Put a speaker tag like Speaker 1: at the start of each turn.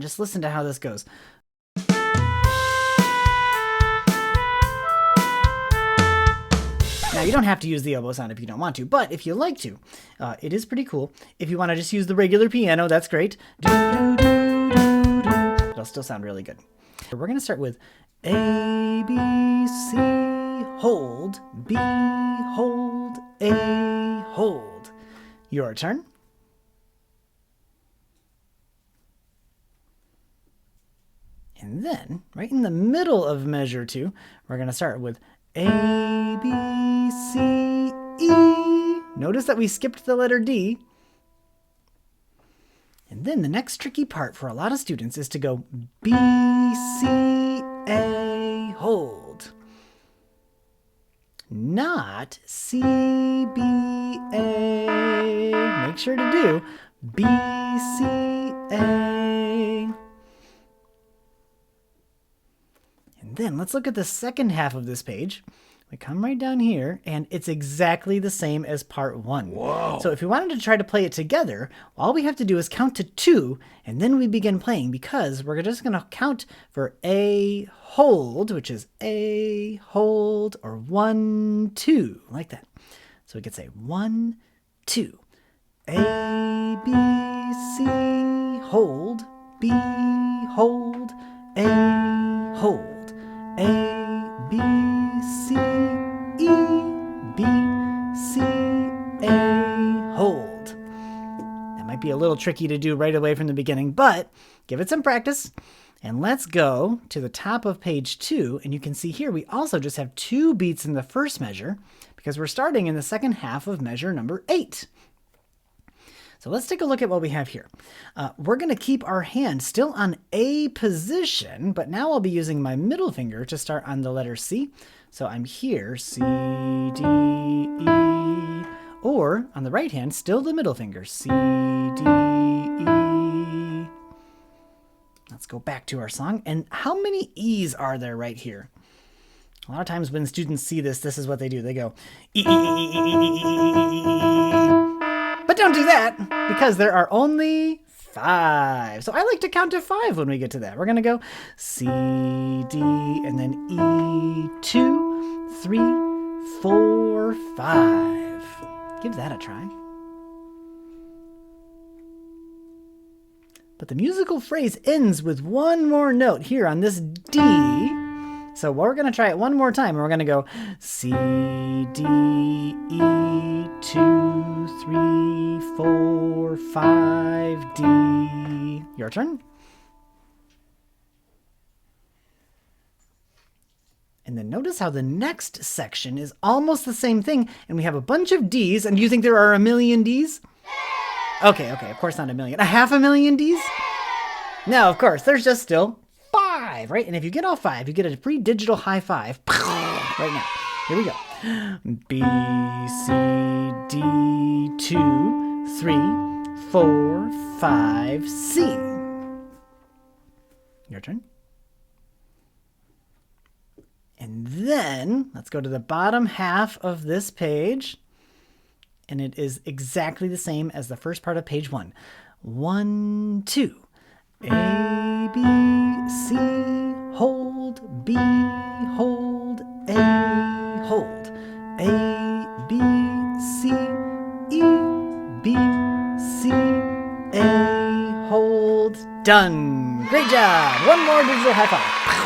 Speaker 1: Just listen to how this goes. Now, you don't have to use the oboe sound if you don't want to, but if you like to, it is pretty cool. If you want to just use the regular piano, that's great. It'll still sound really good. We're going to start with A, B, C, hold, B, hold, A, hold. Your turn. And then, right in the middle of measure 2, we're going to start with A, B, C, E. Notice that we skipped the letter D. And then the next tricky part for a lot of students is to go B, C, A, hold. Not C, B, A. Make sure to do B, C, A. And then let's look at the second half of this page. We come right down here, and it's exactly the same as part 1.
Speaker 2: Whoa.
Speaker 1: So if we wanted to try to play it together, all we have to do is count to 2, and then we begin playing, because we're just going to count for A, hold, which is A, hold, or 1, 2, like that. So we could say 1, 2. A, B, C, hold, B, hold, A, hold, A, B, C, E, B, C, A, hold. That might be a little tricky to do right away from the beginning, but give it some practice. And let's go to the top of page 2, and you can see here we also just have 2 beats in the first measure because we're starting in the second half of measure number 8. So let's take a look at what we have here. We're going to keep our hand still on A position, but now I'll be using my middle finger to start on the letter C. So I'm here, C, D, E, or on the right hand, still the middle finger, C, D, E. Let's go back to our song. And how many E's are there right here? A lot of times when students see this, this is what they do. They go, E, E, E, E, E, E, E, E. But don't do that, because there are only 5. So I like to count to 5 when we get to that. We're going to go C, D, and then E, 2, 3, 4, 5. Give that a try. But the musical phrase ends with one more note here on this D. So we're going to try it one more time, and we're going to go C, D, E, 2, 3, 4, 5, D. Your turn. And then notice how the next section is almost the same thing, and we have a bunch of Ds, and do you think there are a million Ds? Okay, of course not a million. A half a million Ds? No, of course, there's just still 5, right? And if you get all 5, you get a free digital high five right now. Here we go. B, C, D, 2, 3, 4, 5, C. Your turn. And then let's go to the bottom half of this page. And it is exactly the same as the first part of page 1. 1, 2. A, B, C, hold, B, hold, A, hold. A, B, C, E, B, C, A, hold. Done. Great job. One more digital high five.